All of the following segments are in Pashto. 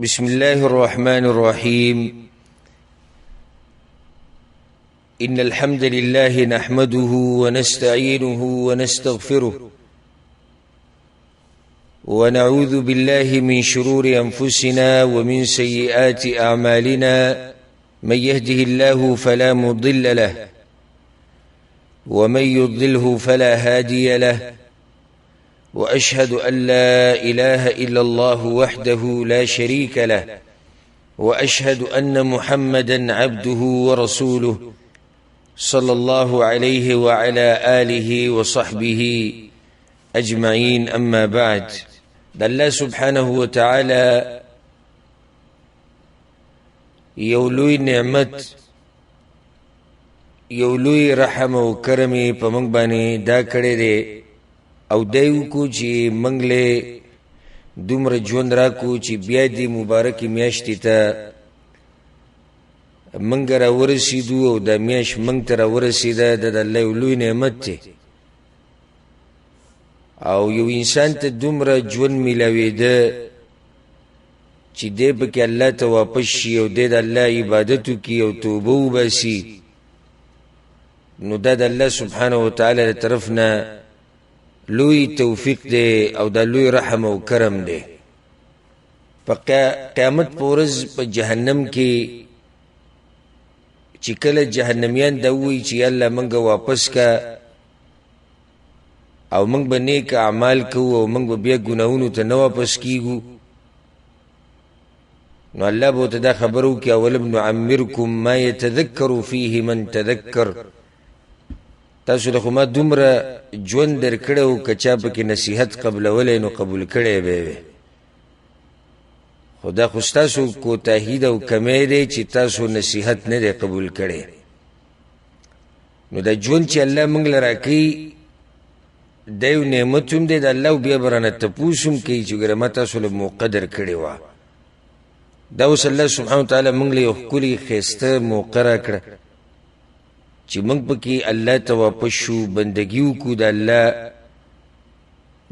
بسم الله الرحمن الرحيم. إن الحمد لله نحمده ونستعينه ونستغفره ونعوذ بالله من شرور أنفسنا ومن سيئات أعمالنا. من يهده الله فلا مضل له ومن يضلله فلا هادي له، وأشهد أن لا إله إلا الله وحده لا شريك له، وأشهد أن محمدا عبده ورسوله صلى الله عليه وعلى آله وصحبه أجمعين. أما بعد، الله سبحانه وتعالى یولوی نعمت، یولوی رحم و کرم په موږ باندې دا کړی دی، او دایو کو چې موږ له دومره ژوند راکو چې بیا دې مبارکې میاشتې ته موږ راورسېدو او دا میاشت موږ ته راورسېده. د الله یو لوی نعمت دی، او یو انسان ته دومره ژوند میلاوېده چې دی پکې الله ته واپس شي او دی د الله عبادت وکړي او توبه وباسي. نو دا د الله سبحانه وتعالی له طرف نه لوی توفیق دی او دا لوی رحم او کرم دی. په قیامت په ورځ په جهنم کې چې کله جهنمیان دا وایي چې الله موږ واپس کا او موږ به نیک اعمال کوو او موږ به بیا ګناهونو ته نه واپس کیږو، نو الله به ورته دا خبر وکړي: اولم نعمرکم ما یتذکر فیه من تذکر. تاسو له خو ما دومره ژوند درکړی و، که چا پکې نصیحت قبلولی نو قبول کړی به یې، خو دا خو ستاسو کوتاهي ده او کمی دی چې تاسو نصیحت نه دی قبول کړی. نو دا ژوند چې الله موږ له راکوي دا یو نعمت هم دی د الله، او بیا به رانه تپوس هم کوي چې ګوره ما تاسو له موقع درکړې وه. دا اوس الله سبحانه وتعالی موږ له یو ښکلي ښایسته موقع راکړه چې موږ پکې الله ته واپس شو، بندګي وکړو د الله،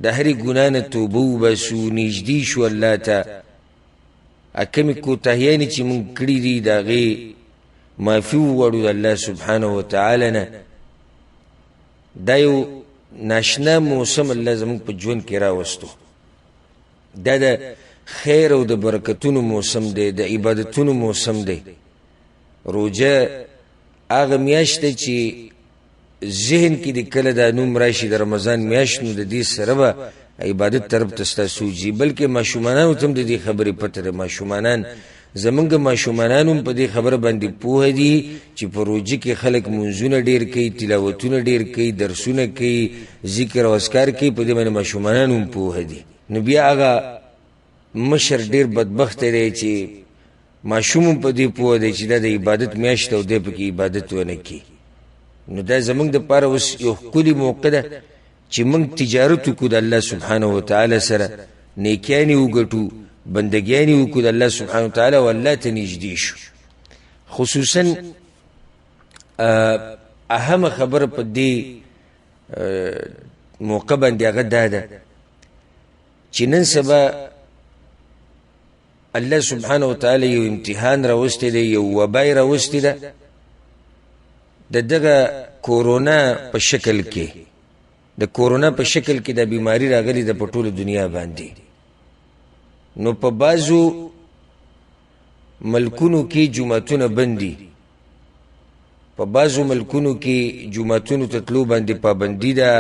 د هرې ګناه نه توبه وباسو، نږدې شو الله ته. کمې کوتاهیانې چې موږ کړي دي د هغې معافي وغواړو د الله سبحانه وتعالی نه. دا یو ناشنا موسم الله زموږ په ژوند کې راوستو. دا د خیر او د برکتونو موسم دی، د عبادتونو موسم دی. روژه هغه میاشت دی چې ذهن کې د کله دا نوم راشي د رمضان میاشت، نو د دې سره به عبادت طرف ته ستاسو ځي. بلکې ماشومانانو ته هم د دې خبرې پته ده. ماشومانان زمونږ ماشومانان هم په دې خبره باندې پوهه دي چې په روژه کې خلک منځونه ډېر کوي، تلاوتونه ډېر کوي، درسونه کوي، ذکر او اذکار کوي. په دې باندې ماشومانان هم پوهه دي. نو بیا هغه مشر ډېر بدبخته دی چې ماشوم هم په دې پوهه دی چې دا د عبادت میاشت او دی پکې عبادت ونه کړي. نو دا زمونږ دپاره اوس یو ښکلې موقع ده چې موږ تجارت وکړو د الله سبحانه وتعالی سره، نیکیانې وګټو، بندګیانې وکړو د الله سبحانه وتعالی، او الله ته نږدې شو. خصوصا اهمه خبره په دې موقع باندې هغه دا ده چې نن سبا الله سبحانه وتعالی یو امتحان راوستی دی، یو وبای راوستی ده د دغه کورونا په شکل کې. د کورونا په شکل کې د بیماری راغلی ده په ټوله دنیا باندې. نو په بعضو ملکونو کې جوماتونه بندي، په بعضو ملکونو کې جوماتونو ته تلو باندې پابندي ده،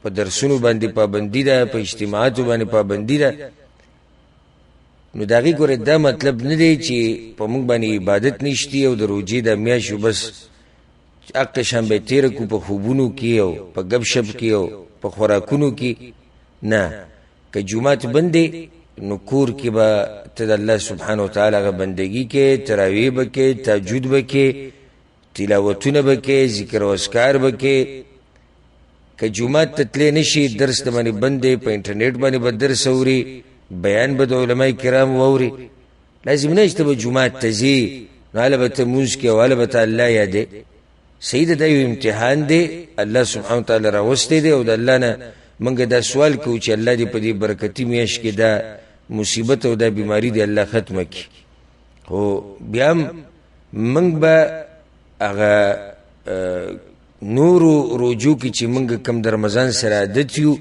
په درسونو باندې پابندي ده، په اجتماعاتو باندې پابندي ده. نو د هغې ګوره دا مطلب نه دی چې په موږ باندې عبادت نشتی او د روژې د میاشتو بس حق شان به تېره کړو په خوبونو کې او په ګپ شپ کې او په خوراکونو کې. نه، که جومات بند دی نو کور کې به ته د الله سبحانه وتعالی هغه بندګي کې، تراویح به کې، تهجد به کې، تلاوتونه به کې، ذکر او اذکار به کې. که جومات ته تللی نشي، درس د باندې بند دی، په انټرنیټ باندې به درس اوري، بیان به د علماء کرام واوري. لازم نه چې ته به جومات ته ځې نو هله به ته لمونځ کې او هله به ته الله یادې. صحیح ده، دا یو امتحان دی الله سبحانه وتعالی راوستی دی، او د الله نه موږ دا سوال کوو چې الله دې په دې برکتي میاشت کې دا مصیبت او دا بیماری دی الله ختم کی. خو بیا منگ با اغا نورو روجو کی چی منگ کم در رمضان سر عادت یو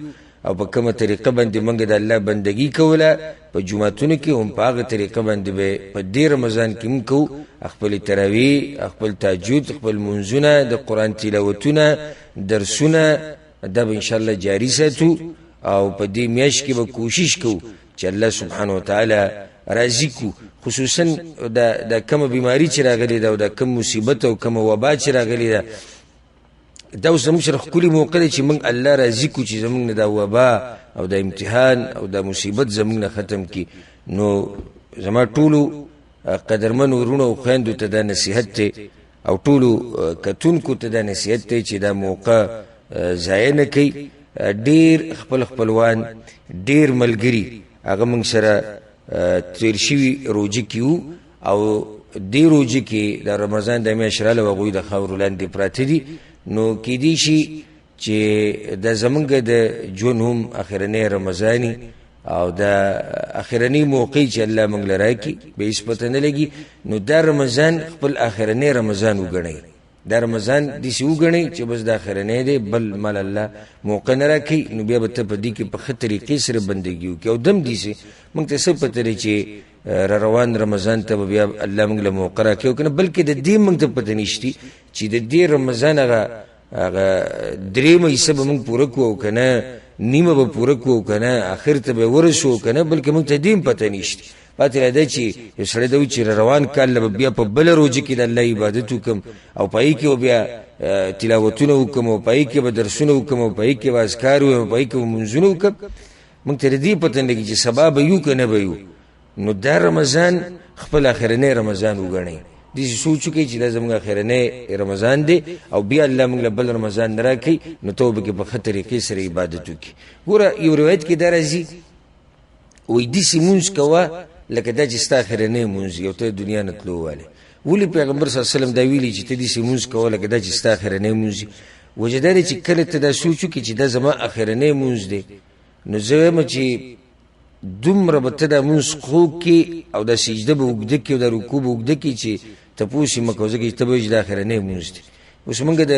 او پا کم طریقه بندی منگ دا اللہ بندگی کولا پا جمعتون کی هم پا آغا طریقه بندی بے پا دی رمضان کی منکو اخپل تراوی اخپل تاجود اخپل منزونا دا قرآن تلاوتونا درسونا دا با انشاءاللہ جاری ساتو او پا دی میاش کی با کوشش کو چی اللہ سبحانه وتعالی راضی کو. خصوصا دا کم بیماری چی راغلی دا دا کم مصیبت او کم وبا چی راغلی دا دا اوس زمونږ سره ښکلي موقع دی چې موږ الله راضي کړو چې زموږ نه دا وبا او دا امتحان او دا مصیبت زموږ نه ختم کړي. نو زما ټولو قدرمنو وروڼو او خویندو ته دا نصیحت دی او ټولو کتونکو ته دا نصیحت دی چې دا موقع ضایع نه کوي. ډېر خپل خپلوان ډېر ملګري هغه موږ سره تیر شوي روجې کې وو او دې روجې کې د رمضان د میاشتې راله هغوی د خاورو لاندې پراته دي. نو کېدی شي چې دا زمونږ د ژوند هم اخرنی رمضاني او دا اخرنی موقع چې الله موږ له راکړي به هېڅ پته نه لګي. نو دا رمضان خپل اخرنی رمضان وګڼئ. دا رمضان داسې وګڼئ چې بس دا اخرنی دی بل مال الله موقع نه راکوي. نو بیا به ته په دې کې په ښه طریقې سره بندګي وکړي او دم داسې موږ ته څه پته دی چې را روان رمضان ته به بیا الله موږ له موقع راکوي او که نه بلکې د دې موږ ته پته نشتي چې د دې رمضان هغه درېیمه حصه به موږ پوره کړو او که نه نیمه به پوره کړو او که نه آخر ته به ورسو او که نه بلکې موږ ته دې هم پته نشتي. پاتې راده چې یو سړی ده چې روان کال به بیا په بله روجه کې د الله عبادت وکړم او په هغې کې به بیا تلاوتونه وکړم او په هغې کې به درسونه وکړم او په هغې کې به اذکار ویم او په هغې کې به منځونه وکړم. موږ ته د دې پته نه لګي چې سبا به یو که نه به یو. نو دا رمضان خپل اخرنی رمضان وګڼئ. داسې سوچ وکړئ چې دا زموږ اخرنی رمضان دی او بیا الله موږ له بل رمضان نه راکوي. نو ته به کې په ښه طریقې سره عبادت وکړي. ګوره یو روایت کې دا راځي وایي داسې مونځ کوه لکه دا چې ستا اخرنی مونځ یو ته دنیا نه تلو والی. ولې پیغمبر صلی الله علیه وسلم دا ویلي چې ته داسې مونځ کوه لکه دا چې ستا اخرنی مونځ. وجه دا دی چې کله ته دا سوچ وکړې چې دا زما اخرنی مونځ دی نو زه وایم چې دومره به ته دا مونځ خوږ کړې او دا سجده به اوږده کړې او دا رکوع به اوږده کړې چې تپوس یې مه کوه ځکه چې ته به وایې چې دا اخرنی مونځ دی. اوس موږ د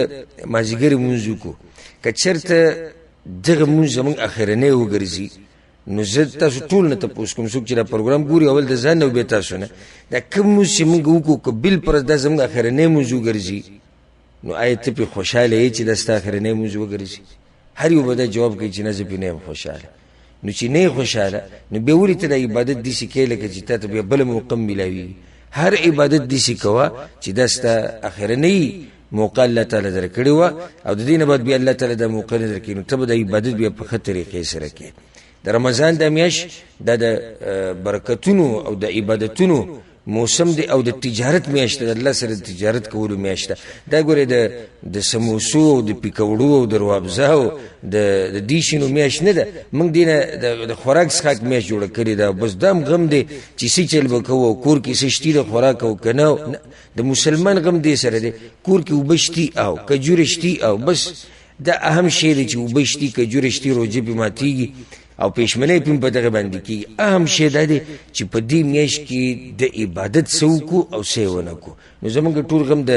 مازدیګر مونځ وکړو که چېرته دغه مونځ زموږ اخرنی وګرځي نو زه تاسو ټول نه تپوس کوم څوک چې دا پروګرام ګوري اول د ځان نه او بیا تاسو نه دا کوم مونځ چې موږ وکړو که بالفرض دا زموږ اخرنی مونځ وګرځي نو آیا ته پرې خوشحاله یې چې دا ستا اخرنی مونځ وګرځي؟ هر یو به دا جواب کوي چې نه زه پرې نه یم خوشحاله. نو چې نه خوشحاله نو بیا ولې ته د عبادت داسې کوې لکه چې تا ته بیا بله موقع میلاویږي. هر عبادت داسې کوه چې دا ستا اخرنی موقع الله تعالی در کړې وه او د دې نه بعد بیا الله تعالی دا موقع نه در کوي. نو ته به د عبادت بیا په ښه طریقې سره کوې. د رمضان دا میاشت دا د برکتونو او د عبادتونو موسم دی او د تجارت میاشت ده. الله سره د تجارت کولو میاشت ده. دا ګورې د سموسو او د پیکوړو او د روابزه او د دې شینو میاشت نه ده. موږ دې نه د خوراک څښاک میاشت جوړه کړې ده. بس دا هم غم دی چې څه چل به کوو او کور کې څه شتي د خوراک او که نه. د مسلمان غم دې سره دی کور کې اوبه شتي او کجورې شتي او بس دا اهم شی دی چې اوبه شتي کجورې شتي روژې پې ماتېږي او پېشمنۍ پې په دغه باندې کېږي. اهم شی دا دی چې په دې میاشت کې د عبادت څه وکړو او څه یې ونه کړو. نو زموږ ټول غم د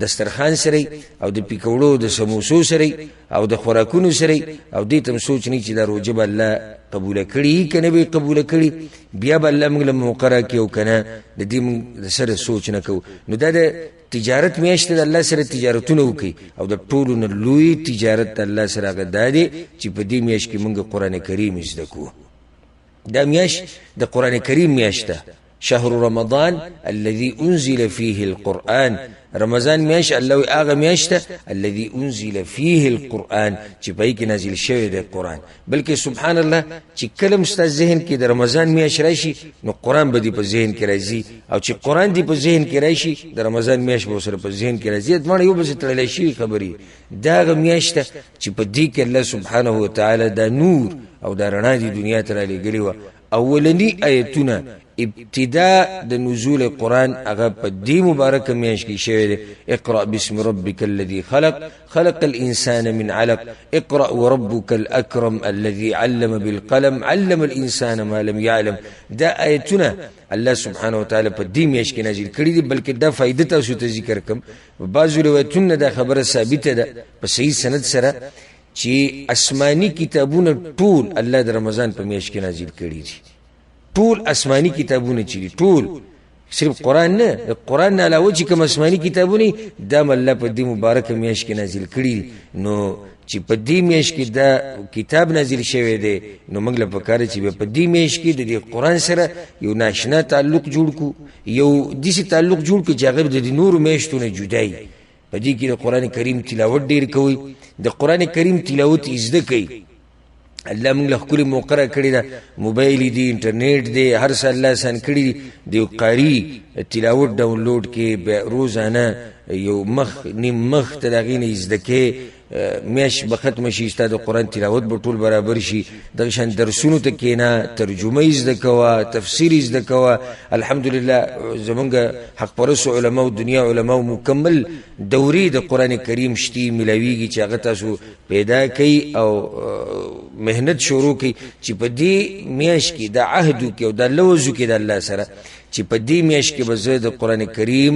دسترخوان سره او د پیکوړو د سموسو سره او د خوراکونو سره او دې ته هم سوچ نه چې دا روژه به الله قبوله کړي که نه به یې قبوله کړي بیا به الله موږ له موقع راکړي او که نه د دې موږ د سره سوچ نه کوو. نو دا د تجارت میاشت د الله سره تجارتونه وکړي او د ټولو نه لوی تجارت د الله سره هغه دا دی چې په دې میاشت کې موږ قرآن کریم زده کړو. دا میاشت د قرآن کریم میاشت ده. شهر رمضان الذي انزل فيه القرآن. رمضان میاشت الله وی هغه میاشت ده الذي انزل فيه القرآن چې په کې نازل شوی دی قرآن. بلکې سبحان الله چې کله مو ستا ذهن کې د رمضان میاشت راشي نو قرآن به دې په ذهن کې راځي او چې قرآن دې په ذهن کې راشي د رمضان میاشت به ورسره په ذهن کې راځي. دواړه یو بل سره تړلی شوي خبرې. دا هغه میاشت ده چې په دې کې الله سبحانه وتعالی دا نور او دا رڼا دې دنیا ته رالېږلې وه اولنی آیتونه ابتداء د نزول قرآن هغه په دې مبارکه میاشت کې شوی دی. اقرأ باسم ربک الذي خلق الانسان من علق اقرأ وربك الاكرم الذي علم بالقلم علم الانسان ما لم يعلم. دا آیتونه الله سبحانه وتعالی په دې میاشت کې نازل کړي دي. بلکې دا فائدہ تاسو ته ذکر کوم. بعضو روایتونه دا خبره ثابته ده په صحیح سند سره چې آسماني کتابونه ټول الله د رمضان په میاشت کې نازل کړي دي. ټول آسماني کتابونه چې ټول صرف قرآن نه، قرآن نه علاوه چې کوم آسماني کتابونه دا الله په دې مبارکه میاشت کې نازل کړي. نو چې په دې میاشت کې دا کتاب نازل شوی دی نو موږ له پکاره چې په دې میاشت کې د دې قرآن سره یو ناشنا تعلق جوړ کو، یو داسې تعلق جوړ کو چې هغه د نورو میاشتو نه جدای. په دې کې د قرآن کریم تلاوت ډېر کوي، د قرآن کریم تلاوت زده کوي. الله موږ له ښکلې موقره کړې ده، موبایل دی، انټرنیټ دی، هر څه الله آسان کړي دي. د یو قاري تلاوت ډاونلوډ کې روزانه یو مخ نیم مخ ته د هغې نه زده کې میاشت به ختمه شي، ستا د قرآن تلاوت به ټول برابر شي. دغه شان درسونو ته کښېنه، ترجمه یې زده کوه، تفسیر یې زده کوه. الحمدلله زمونږ حق پرستو علماو، دنیا علماو مکمل دورې د قرآن کریم شتي ملاویږي چې هغه تاسو پیدا کوي او محنت شروع کوي چې په دې میاشت کې د عهد وکړي او د لوز وکړي د الله سره چې په دې میاشت کې به زه د قرآن کریم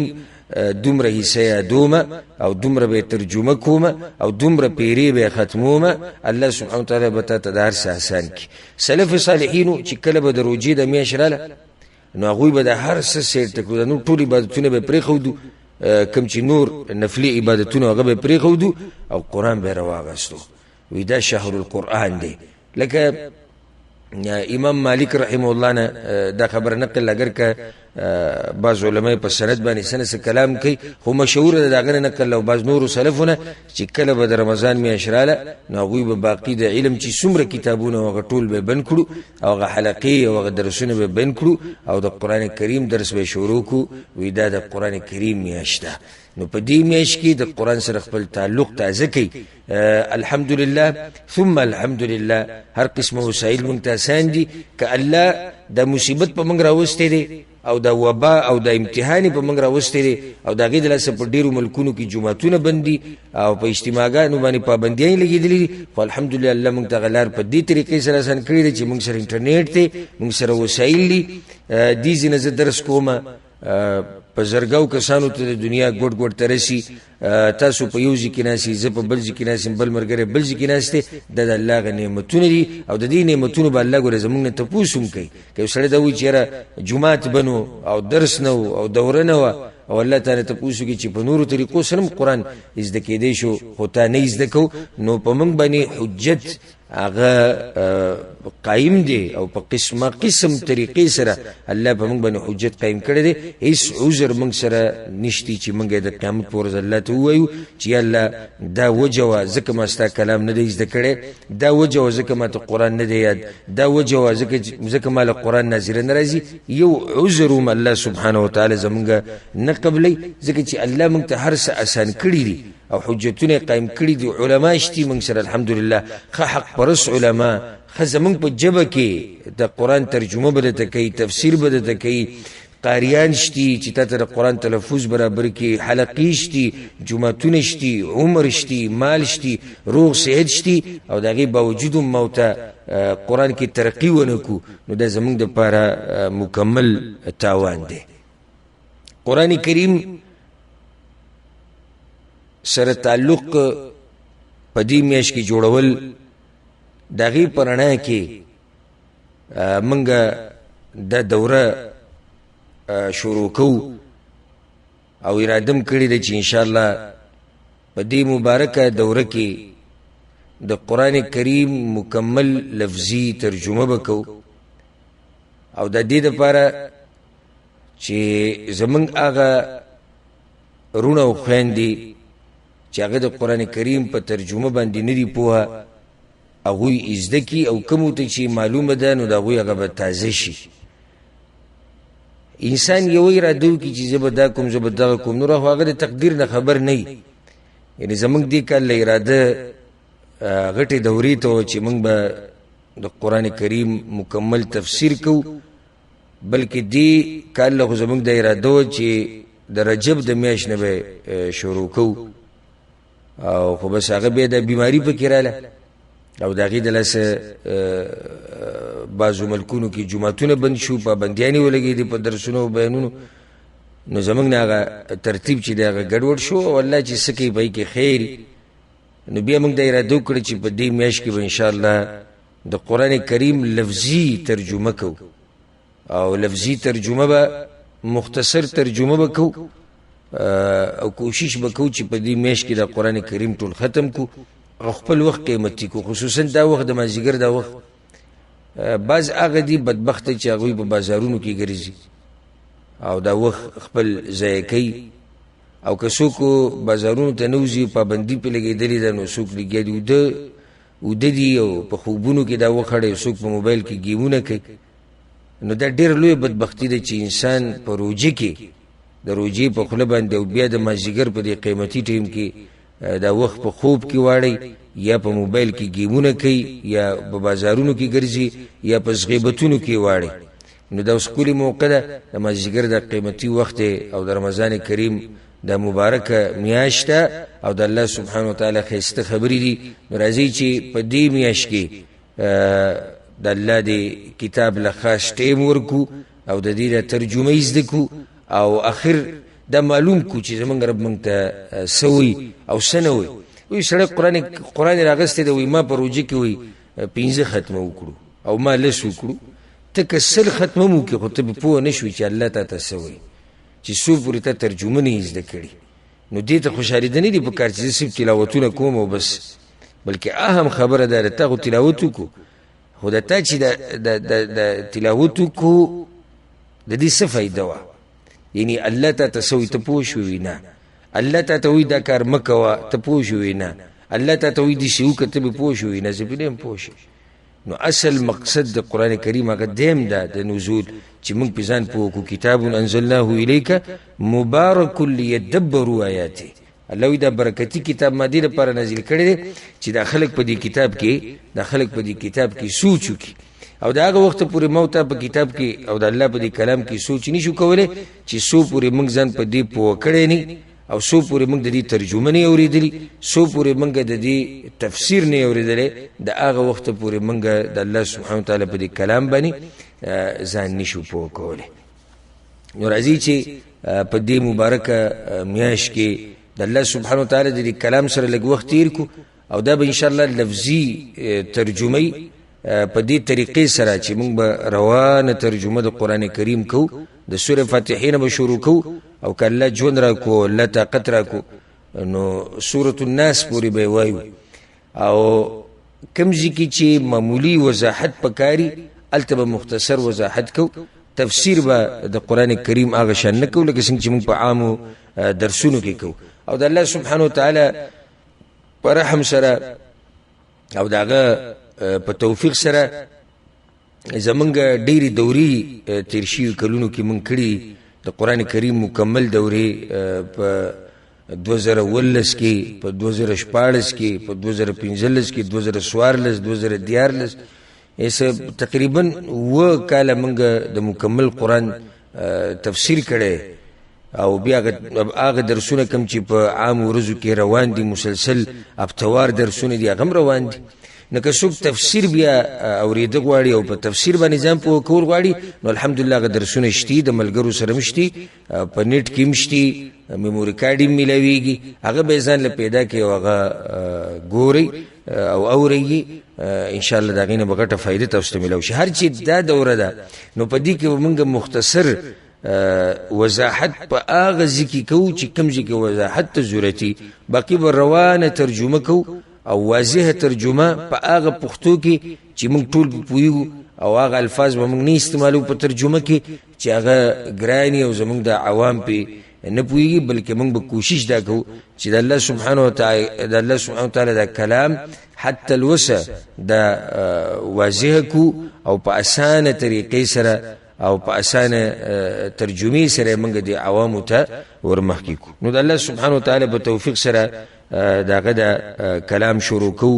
دومره حصه یادومه او دومره به ترجمه کومه او دومره پیری به ختمومه. الله سبحانه وتعالی به تا ته د هر څه آسان کړي. سلف صالحینو چې کله به د روژې د میاشت راله نو هغوی به د هر څه سیرته کړو، د نور ټول عبادتونه به پرېښودو، کوم چې نور نفلي عبادتونه هغه به پرېښودو او قرآن به یې راواغستو. وی دا شهر القرآن دی. لکه امام مالک رحمه الله نه دا خبر نقل اگر که بعض علماء په سند باندې سنه کلام کوي، خو مشهور ده داغه نقل او بعض نور سلفونه چې کله به د رمضان میاشت راله نو هغوی به باقي د علم چې څومره کتابونه هغه ټول به بند کړو او هغه حلقې او هغه درسونه به بند کړو او د قرآن کریم درس به شروع کړو. وی دا د قرآن کریم میاشت ده. نو په دې میاشت کې د قرآن سره خپل تعلق تازه کوي. الحمدلله ثم الحمدلله. هر قسمه وسایل مونږ ته آسان دي. که الله د مصیبت په موږ راوستی دی او د وبا او د امتحان په موږ راوستی دی او د هغې د لاسه په ډېرو ملکونو کې جوماتونه بندي او په اجتماعګانو باندې پابندیانې لګېدلې دي، خو الحمدلله الله موږ ته هغه لار په دې طریقې سره آسان کړې ده چې موږ سره انټرنیټ دی، موږ سره وسایل دي. دې ځینې زه درس کومه په زرګاو کسانو ته د دنیا ګوټ ګوټ ته رسي. تاسو په یو ځای کې ناستئ، زه په بل ځای کې ناست یم، بل ملګری بل ځای کې ناست دی. دا د الله هغه نعمتونه دي او د دې نعمتونو به الله ګوره زموږ نه تپوس هم کوي. که یو سړی دا وایي چې یاره جومات بنو او درس نه و او دوره نه وه او الله تعالی تپوس وکړي چې په نورو طریقو سره هم قرآن زده کېدی شو خو تا نه زده کو، نو په موږ باندې حجت هغه قائم دی او په قسمه قسم طریقې سره الله په موږ باندې حجت قائم کړی دی. هیڅ عذر موږ سره نشتی چې موږ د قیامت په ورځ الله ته ووایو چې الله دا وجه وه ځکه ما ستا کلام نه دی زده کړی، دا وجه وه ځکه ما ته قرآن نه دی یاد، دا وجه وه ځکه ما له قرآن ناظره نه راځي. یو عذر هم الله سبحانه وتعالی زموږ نه قبلی ځکه چې الله موږ ته هر څه آسان کړي دي او حجتونه قائم کړي دي. علما شتي موږ سره الحمدلله ښه حق پرست علما ښه زموږ په ژبه کې د قرآن ترجمه به درته کوي، تفسیر به درته کوي، قاریان شتي چې تا ته د قرآن تلفظ برابر کړي، حلقې شتي، جوماتونه شتي، عمر شتي، مال شتي، روغ صحت شتي او د هغې باوجود هم ما ته قرآن کې ترقي ونه کړو نو دا زموږ دپاره مکمل تاوان دی. قرآن کریم سره تعلق په دې میاشت کې جوړول د هغې په رڼا کې موږ دا دوره شروع کوو او اراده م کړې ده چې انشاءالله په دې مبارکه دوره کې د قرآن کریم مکمل لفظي ترجمه به کوو او د دې دپاره چې زموږ هغه رونه او خویندې چې هغه د قرآن کریم په ترجمه باندې نه دي پوهه هغوی زده کړي او کومو ته چې معلومه ده نو د هغوی هغه به تازه شي. انسان یو اراده وکړي چې زه به دا کوم زه به دغه کوم، نور خو هغه د تقدیر نه خبر نه وي. یعنې زموږ دې کال له اراده غټې دورې ته و چې موږ به د قرآن کریم مکمل تفسیر کو بلکې دی کال له زمونږ د اراده و چې د رجب د میاشت نه به شروع کو او خو بس هغه بیا د بیماری پکې راله او د هغې د لاسه بعضو ملکونو کې جوماتونه بند شو پابندیانې ولګېدې په درسونو او بیانونو نو زمونږ نه هغه ترتیب چې دی هغه ګډوډ شو او الله چې څه کوي په کې خیر نو بیا موږ د اراده وکړه چې په دې میاشت کې به انشاءالله د قرآن کریم لفظي ترجمه کو او لفظي ترجمه به مختصر ترجمه به کو او کوشش به کو چې په دې میاشت کې د قرآن کریم ټول ختم کو او خپل وخت قیمتي کو خصوصا دا وخت د مازدیګر دا وخت بعض هغه دي بدبخته چې هغوی په بازارونو کې ګرځي او دا وخت خپل ضایع کوي او که څوک بازارونو ته نه وځي پابندي پې لګېدلې ده نو څوک لګیا دي اوده دي او په خوبونو کې دا وخړی څوک په موبایل کې ګیمونه کوي نو دا ډېره لویه بدبختي ده چې انسان په روژه کې د روژې په خوله باندې او بیا د مازدیګر په دې قیمتي ټیم کې دا وخت په خوب کې واړی یا په موبایل کې گیمونه کوي یا په بازارونو کې ګرځي یا په غیبتونو کې واړي نو دا اوس ښکلې موقع ده د مازدیګر د قیمتي وخت او د رمضان کریم د مبارکه میاشت او د الله سبحانه وتعالی ښایسته خبرې دي نو راځئ چې په دې میاشت کې د الله د کتاب له خاص ټیم ورکو او د دې د ترجمه یې زده کړو او اخر دا معلوم کو چې زمونږ رب موږ ته څه وایي او څه نه وایي وی سړی قرآن راغستی ده وی ما په روژه کې وی 15 ختمه وکړو او ما لس وکړو ته که 100 ختمه هم وکړې خو ته به پوه نه شوې چې الله تا ته څه وایي چې څو پورې ته ترجمه نه یې زده کړي نو دې ته خوشحالېده نه دي په کار چې زه صرف تلاوتونه کوم او بس بلکې اهم خبره ده تا خو تلاوت وکړو خو د تا چې د تلاوت وکړو د دې څه فایده وه یعنی الله تا ته څه وایي ته پوه شوې نه الله تا ته وایي دا کار مه کوه ته پوه شوې نه الله تا ته وایي داسې وکړه ته به پوه شوې نه زه به نه یم پوه شوې نو اصل مقصد د قرآن کریم هغه دیم ده د نزول چې موږ پې ځان پوه کړو کتاب انزلناه الیک مبارک لیدبروا آیاته الله وایي دا برکتي کتاب ما دې لپاره نازل کړی دی چې دا خلک په دې کتاب کې سوچ وکړي او دا هغه وخت پورې موته په کتاب کې او د الله په دې کلام کې سوچ نشو کولی چې څو پورې موږ ځان په دې پوه کړی نه او څو پورې موږ د دې ترجمه نه اورېدلي څو پورې موږ د دې تفسیر نه اورېدلی د هغه وخته پورې موږ د الله سبحانه وتعالی په دې کلام باندې ځان نشو پوه کولی نو راځئ چې په دې مبارکه میاشت کې د الله سبحانه وتعالی د دې کلام سره لږ وخت تیر کړو او دا به انشاءالله لفظي ترجمه په دې طریقې سره چې موږ به روانه ترجمه د قرآن کریم کوو د سورې فاتحې نه به شروع کوو او که الله ژوند را کو الله طاقت را کو نو سورة الناس پورې به یې وایو او کوم ځای کې چې معمولي وضاحت پکاري هلته به مختصر وضاحت کوو تفسیر به د قرآن کریم هغه شان نه کوو لکه څنګه چې موږ په عامو درسونو کې کوو او د الله سبحانه وتعالی په رحم سره او د هغه په توفیق سره زمونږ ډېرې دورې تیر شوي کلونو کې مونږ کړي د قرآن کریم مکمل دورې په 2019 کې په 2014 کې په 2015 کې 2014 2014 ایسا تقریبا 9 کاله مونږ د مکمل قرآن تفسیر کړی او بیا هغه درسونه کوم چې په عام ورځو کې روان دي مسلسل هفتوار درسونه دي هغه هم روان دي نو که څوک تفسیر بیا اورېده غواړي او په تفسیر باندې ځان پوه کول غواړي نو الحمدلله هغه درسونه شتي د ملګرو سره هم شتي په نیټ کې هم شتي میموري کارډ هم میلاویږي هغه به یې ځان له پیدا کړي او هغه ګورئ او اورئ انشاءالله د هغې نه به غټه فایده تاسو ته میلاو شي هر چې دا دوره ده نو په دې کې به موږ مختصر وضاحت په هغه ځای کې کوو چې کوم ځای کې وضاحت ته ضرورتي باقي به روانه ترجمه کوو او واضح ترجمه په هغه پښتو کې چې موږ ټول پوهیږو او هغه الفاظ به موږ نه استعمالو په ترجمه کې چې هغه ګراني او زموږ د عوام پې نه پوهیږي بلکې موږ به کوشش دا کوو چې د الله سبحانه وتعالی د کلام حتی الوسه دا واضح کو او په اسانه طریقې سره او په اسانه ترجمې سره موږ د عوامو ته ورمخکې کو نو د الله سبحانه وتعالی په توفیق سره داغه د کلام شروع کو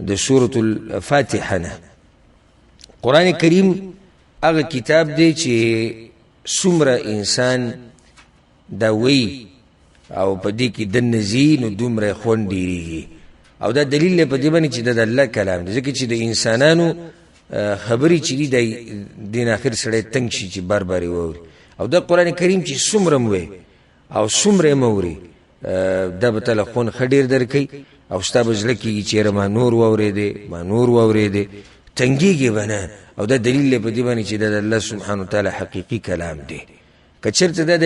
د سورة الفاتحه نه قرآن کریم هغه کتاب دی چې څومره انسان دا وی او په دې کې دننه ځي نو دومره خوند ډېرېږي او دا دلیل دی په دې باندې چې دا د الله کلام دی ځکه چې د انسانانو خبرې چې دي د آخر سړی تنګ شي چې بار بار یې واوري او دا قرآن کریم چې څومره م وی او څومره یې م اوري دا به تاله خوند ښه ډېر درکوي او ستا به زړه کېږي چې یاره ما نور واورېدې ما نور واورېدې تنګېږي به نه او دا دلیل دی په دې باندې چې دا د الله سبحانه وتعالی حقیقي کلام دی که چېرته دا د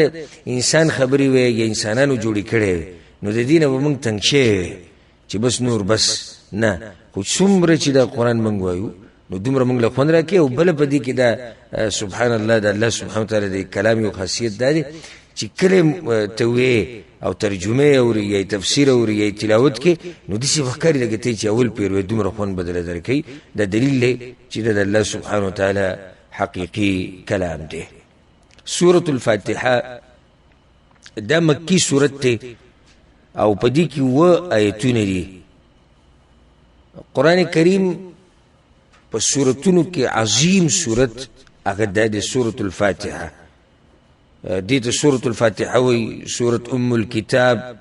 انسان خبرې وی یا انسانانو جوړې کړې وي نو د دې نه به موږ تنګ شوی وی چې بس نور بس نه خو څومره چې دا قرآن موږ وایو نو دومره موږ له خوند راکوي او بله په دې کې دا سبحان الله د الله سبحانه وتعالی د کلام یو خاصیت دا دی چې کله ته وې او ترجمه اوري یا تفسیر اوري یا تلاوت کې نو داسې به ښکاري لکه ته چې اول پیر وې دومره خوند به درله درکوي دا دلیل دی چې دا د الله سبحانه وتعالی حقیقي کلام دی سورة الفاتحه دا مکی سورت دی او په دې کې 7 آیتونه دي قرآن کریم په سورتونو کې عظیم سورت هغه د سورة الفاتحه دې ته سورة الفاتحه وی سورة ام الكتاب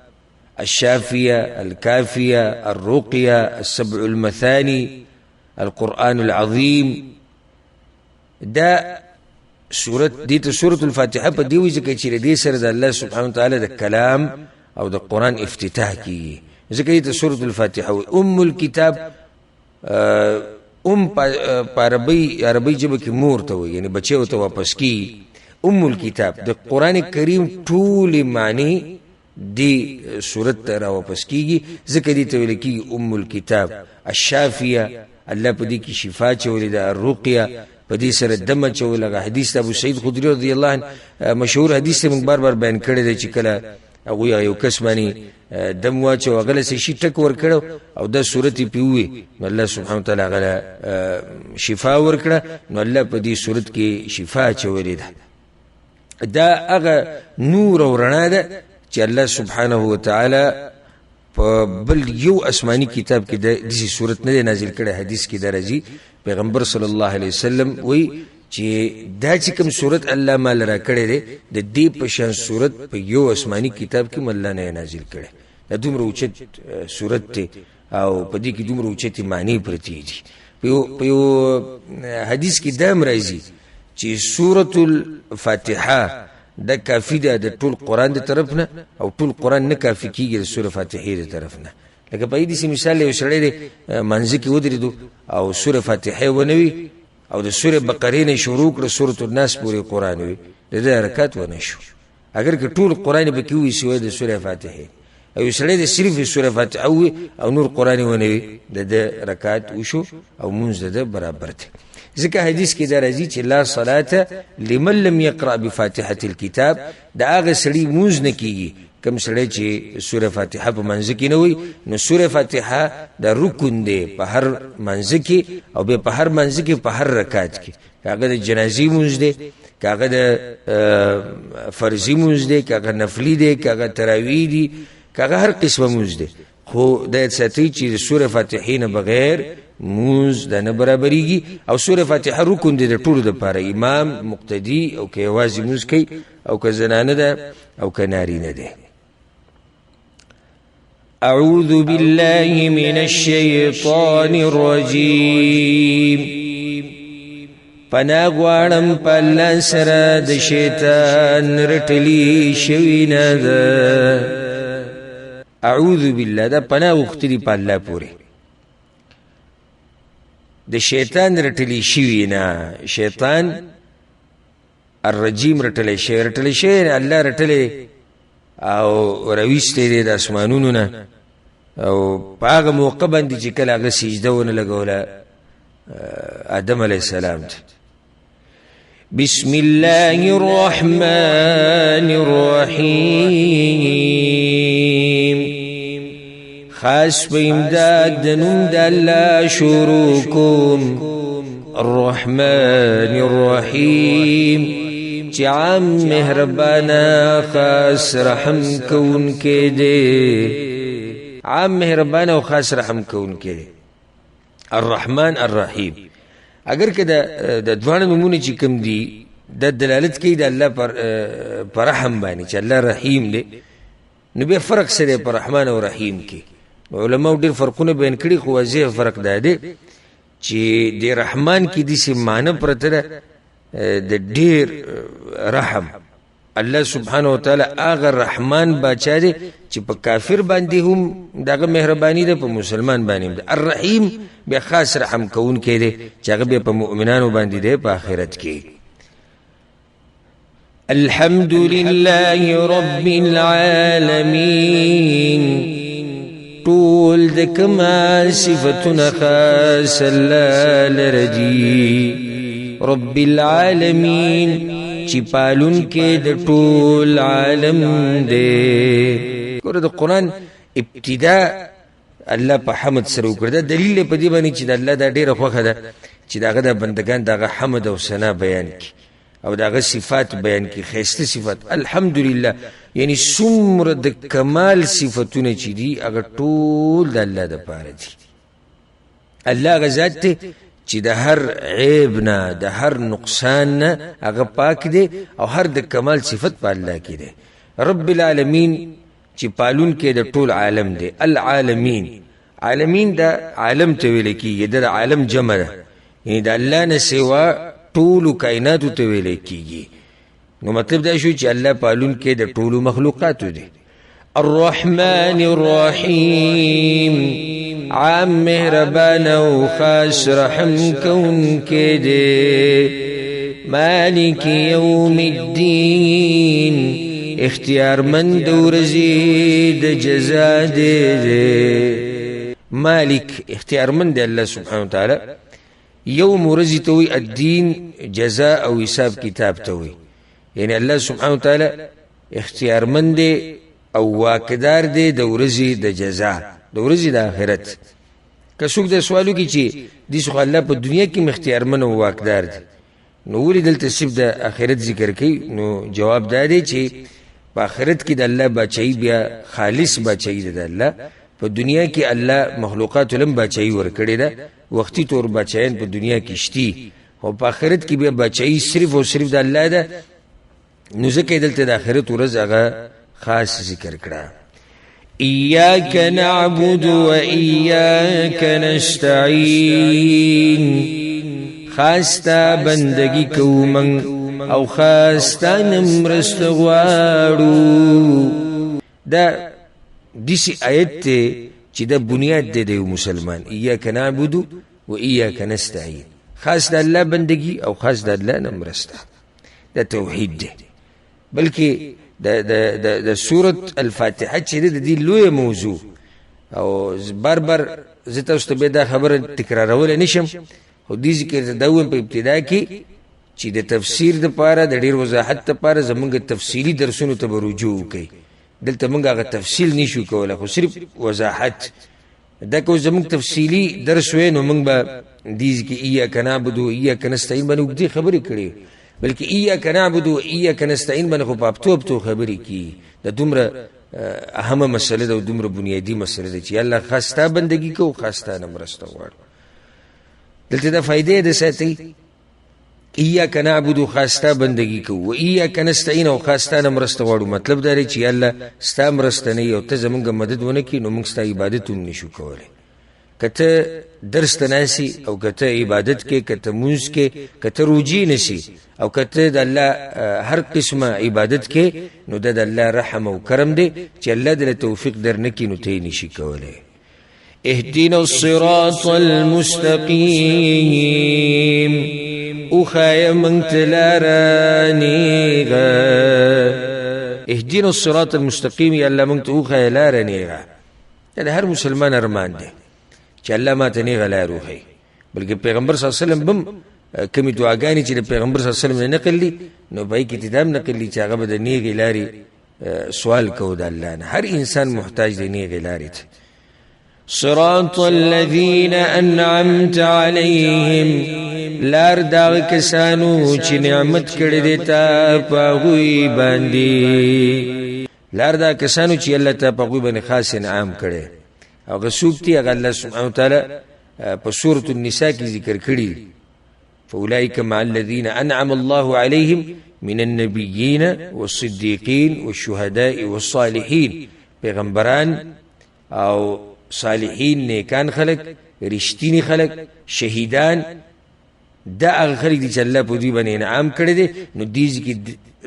الشافية الكافية الرقية السبع المثاني القرآن العظيم دا سورت دې ته سورة الفاتحه په دې وجه کې چې دې سره د الله سبحانه وتعالی د کلام او د قرآن افتتاح کیږي ځکه دې ته سورة الفاتحه وی ام الكتاب په عربی ژبه کې مور ته وایي یعنی بچیو ته واپس کی ام الكتاب د قرآن کریم ټولې معنی دی صورت ته را واپس کیږي ځکه دې ته ویل کیږي ام الكتاب الشافیه الله په دې کې شفا چولې ده الرقیه په دې سره دم چول هغه حدیث ابو سعید خدری رضی الله عنه مشهور حدیث موږ بار بار بیان کړی دی چې کله هغه یو کس باندې دم واچو هغه څه شي ټک ور کړو او دا صورت پیوي نو الله سبحانه وتعالی هغه شفا ور کړه نو الله په دې صورت کې شفا چولې ده دا هغه نور او رڼا ده چې الله سبحانه وتعالی په بل یو آسماني کتاب کې د دې صورت نه نازل کړي حدیث کې درځي پیغمبر صلی الله علیه وسلم وی چې دا چې کوم صورت الله مال را کړی دی د دې په شان صورت په یو آسماني کتاب کې الله نه نازل کړي دا دومره اوچت صورت دی او په دې کې دومره اوچتې معنی پرتې دي په یو حدیث کې دا راځي چې سورة الفاتحه دا کافی ده د ټول قرآن د طرف نه او ټول قرآن نه کافی کیږي د سورة فاتحه د طرف نه لکه په دې مثال یو سړی دی منځ کې ودرېدو او سورة فاتحه ونه وي او د سورة بقره نه شروع کړه سورة الناس پورې قرآن وي د دې حرکت ونه شو اگر که ټول قرآن به کې وي سوی د سورة فاتحه او یو سړی د صرف سورة فاتحه وي او نور قرآن ونه وي د دې رکعت وشو او مونځ د برابر دی ځکه حدیث کې دا راځي چې لا صلاة لمن لم يقرأ بفاتحة الكتاب دا هغه سړی مونځ نه کیږي کوم سړی چې سوره فاتحه په منځ کې نه وي نو سوره فاتحه دا رکن دی په هر منځ کې او به په هر منځ کې په هر رکعت کې هغه د جنازي مونځ دی هغه د فرضي مونځ دی هغه نفلي دی هغه تراویح دی هغه هر قسمه مونځ دی خو د ساتي چې سوره فاتحه نه بغیر موز دا نه برابرېږي او سوره فاتحه رکن دی د ټولو دپاره امام مقتدي او که یوازې موز کوي او که زنانه ده او که نارینه ده اعوذ بالله من الشیطان الرجیم پناه غواړم په الله سره د شیطان رټلی شوي نه ده اعوذ بالله دا پناه غوښتلي په الله پورې د شیطان رټلی شوی نه شیطان الرجیم رټلی شوی الله رټلی او رویستی دی د اسمانونو نه او په هغه موقع باندې چې کله هغه سجده ونه لګوله آدم علیه السلام ته بسم الله الرحمن الرحیم خاص په امداد د نوم د الله شروع کوم الرحمن الرحیم چې عام مهربانه خاص رحم کون کې دی عام مهربانه او خاص رحم کون کې دی الرحمن الرحیم اگر که د دوانه نمونه چې کوم دي د دلالت کوي د الله پر رحم باندې چې الله رحیم دی، نو بیا فرق سره پر رحمان او رحیم کې علماء ډېر فرقونه بیان کړي، خو واضح فرق دا دی چې د رحمان کې داسې معنی پرته ده د ډېر رحم. الله سبحانه وتعالی هغه رحمان باچا دی چې په کافر باندې هم دغه مهرباني ده، په مسلمان باندې هم ده. الرحیم بیا خاص رحم کوونکی دی چې هغه بیا په مؤمنانو باندې دی په آخرت کې. الحمد لله رب العالمين طول د کمال صفتنا خاص الله لرجی. رب العالمین چی پالون کې د ټول عالم دی. ګوره د قرآن ابتدا الله په حمد سره وکړه. دا دلیل په دې باندې چې د الله دا ډېره خوښه ده چې د هغه د بندګان دغه حمد او ثنا بیان کړي او دغه صفات بیان کړي، ښایسته صفات. الحمدلله یعنی څومره د کمال صفتونه چې دي هغه ټول د الله دپاره دي. الله هغه ذات دی چې د هر عیب نه د هر نقصان نه هغه پاک دی او هر د کمال صفت په الله کې دی. رب العالمین چې پالون کې د ټول عالم دی. العالمین، عالمین د عالم ته ویل کېږي، د عالم جمع ده، یعنی د الله نه سوا ټولو کائناتو ته ویل کېږي. نو مطلب دا شو چې الله پالون کې د ټولو مخلوقاتو دی. الرحمن الرحیم، عام مهربان او خاص رحم کون کې دی. مالک یوم الدین، اختیار مند ورځې د جزا دی. مالک اختیار مند دی الله سبحانه وتعالی. یوم ورځې ته وایي الدین، جزا او حساب کتاب ته وایي. یعنی الله سبحانه وتعالی اختیار مند دی او واقدار دی د ورځې د جزا، د ورځې د آخرت. که څوک د سوالو کې چې دې څخه الله په دنیا کې مختیارمن او واقدار دی، نو ولې دلته صرف د آخرت ذکر کوي؟ نو جواب دا دی چې په آخرت کې د الله باچایي بیا خالص باچایي ده د الله. په دنیا کې الله مخلوقاتو لم باچایي ورکړې ده، وختي طور باچایان په دنیا کې شتي، او په آخرت کې بیا باچایي صرف او صرف د الله ده. نو ځکه دلته د آخرت ورځ هغه خاص ذکر کړه. إياك نعبد وإياك نستعين، خاستا بندگی کو من او خاستا نمرست غواړو. دا دیسی آیت ته چې دا بنیاد دی د مسلمان. إياك نعبد وإياك نستعين، خاص د الله بندگی او خاص د الله نمرسته. دا توحید دی. بلکې د سورة الفاتحه چې د دې لویه موضوع او بار زه تاسو ته بیا دا خبره تکرارولی نشم، خو دې ذکر ته دا ووایم په ابتدا کې چې د تفسیر دپاره د ډېر وضاحت دپاره زمونږ تفصیلي درسونو ته به رجوع وکئ. دلته موږ هغه تفصیل نشو کولی، خو صرف وضاحت. دا که زمونږ تفصیلي درس وی نو موږ به دې کې إیاک نعبد و إیاک نستعین باندې اوږدې خبرې کړې، بلکې إیاک نعبد و إیاک نستعین باندې خو په اپتو خبرې کیي. د دومره اهمه مسله ده او دومره بنیادي مسله ده چې الله خاص ستا بندګي کوو، خاص ستا نه مرسته غواړو. دلته دا فایدې ده ساتئ. إیاک نعبد خاص ستا بندګي کوو، و إیاک نستعین او خاص ستا نه مرسته غواړو. مطلب دا دی چې الله ستا مرسته نه او ته زمونږ مدد ونه کړي نو موږ ستا عبادت هم نشو کولی. که ته درس ته ناسي او که ته عبادت کې، که ته مونځ کې، که ته روجي نسي او که ته د الله هر قسمه عبادت کې، نو دا د الله رحم او کرم دی چې الله دله توفیق در نه کړي نو ته یې نشي کولی. اهدنا الصراط المستقیم، وښایه موږ ته لاره نیغه. اهدنا الصراط المستقیم، یا الله موږ ته وښایه لاره نیغه. دا د هر مسلمان ارمان دی چې الله ما ته نیغه لار وښایي. بلکې پیغمبر صلی الله علیه وسلم بم کمی دعاګانې چې د پیغمبر صلی الله علیه وسلم نه نقل دي، نو په هغې کې ابتدا هم نقل دي چې هغه به د نیغې لارې سوال کوو د الله نه. هر انسان محتاج دی نیغې لارې ته. صراط الذین انعمت علیهم، لار داغه کسانو چې نعمت کړی دی تا په هغوی باندې. لار دا کسانو چې الله تا په هغوی باندې خاص انعام کړی. هغه څوک دي؟ هغه الله سبحانه وتعالی په سورة النساء کې ذکر کړي فاولئک مع الذین انعم الله علیهم من النبیین والصدیقین والشهداء والصالحین. پیغمبران او صالحین نیکان خلق، رشتینی خلق، شهیدان، دا هغه خلق دي چې الله په دوی باندې انعام کړی دی. نو دیز کې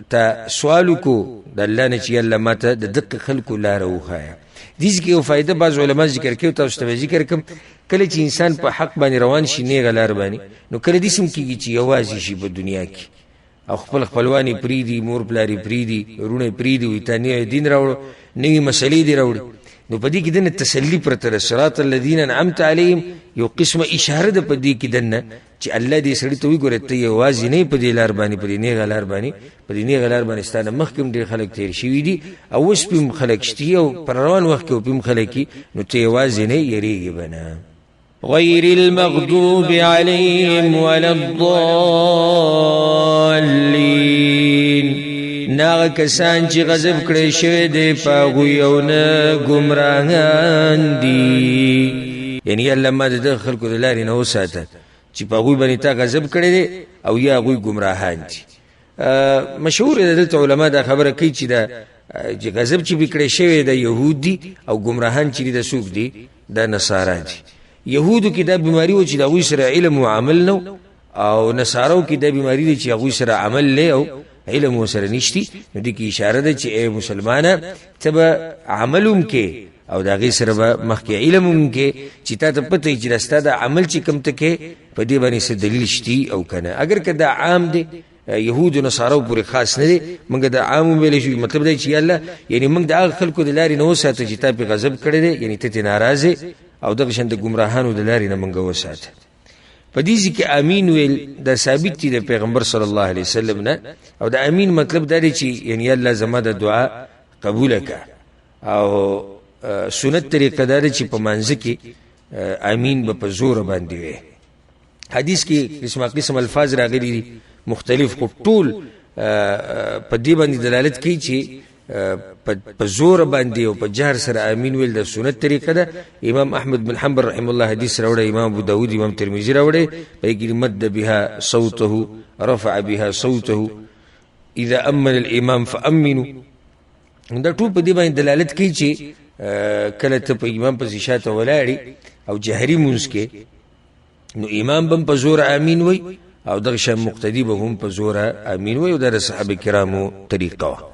تا سوال وکړو د الله نه چې الله ماته د دقیق خلقو لاره وښایه. دیز کې یو فایده بعض علما ذکر کوي، تاسو ته ذکر کوم. کله چې انسان په حق باندې روان شي، نیغه لار باندې، نو کله دې سم کېږي چې یوازې شي په دنیا کې او خپل خپلوانې پرېږدي، مور پلارې پرېږدي، وروڼه یې پرېږدي، وایي تا نوی دین راوړو، نوې مسلې دې راوړي. نو په دې کې دنه تسلي پرته ده. صراط الذین انعمت علیهم یو قسمه اشاره ده په دې کې دنه چې الله دې سړي ته وایي ګوره ته یوازې نه یې په دې لار باندې، په دې نیغه لار باندې، په دې نیغه لار باندې ستا نه مخکې هم ډېر خلک تېر شوي دي او اوس پې هم خلک شتي او په روان وخت کې پې هم خلک وي. نو ته یوازې نه یېرېږې به نه. غیر المغضوب علیهم ولا الضالین. ناغه کسان چې غضب کړی شوی دی په هغوی او نه ګمراهان دي. یعنی الله ما د دغه خلکو د لارې نه وساته چې په هغوی باندې تا غضب کړی دی او یا هغوی ګمراهان دي. مشهور ده دلته علما دا خبره کوي چې دا چې غضب چې پې کړی شوی دی یهود دي او ګمراهان چې دي د څوک دي؟ دا نصارا دي. یهودو کې دا بیماري و چې د هغوی سره علم و عمل نه، او نصارو کې دا بیماري دی چې هغوی سره عمل نه او علم ورسره نشتی. نو دې کې اشاره ده چې ای مسلمانه ته به عمل هم کې او د هغې سره به مخکې علم هم کې چې تا ته پته وي چې ستا د عمل چې کوم ته کې په دې باندې څه دلیل شتي او که نه. اگر که دا عام دی یهود و نصارو پورې خاص نه دی، موږ د عام ویلی شو. مطلب دی چې یالله یعنې موږ د هغه خلکو د لارې نه وساته چې تا پې غضب کړی دی، یعنې ته ترې ناراض او دغه شان د ګمراهانو د لارې نه موږ وساته. په دې ځای کې امین ویل دا ثابت دي د پیغمبر صلی الله علیه وسلم نه. او د امین مطلب دا دی چې یعنی الله زما د دعا قبوله که. او سنت طریقه دا دی چې په مانځه کې امین به په زوره باندې وي. حدیث کې قسمه قسم الفاظ راغلي دي مختلف، خو ټول په دې باندې دلالت کوي چې په زور باندې او په جهر سره امین ویل د سنت طریقه ده. امام احمد بن حنبل رحم الله حدیث راوړی، امام ابو داود، امام ترمذی راوړی، په کې مد بها صوته، رفع بها صوته، اذا امن الامام فامنوا. دا ټول په دې باندې دلالت کوي چې کله ته په امام پسې شاته ولاړې او جهري مونځ کې، نو امام به په زور امین وی او دغه شان مقتدی به هم په زور امین وی. او دا د صحابه کرامو طریقه وه.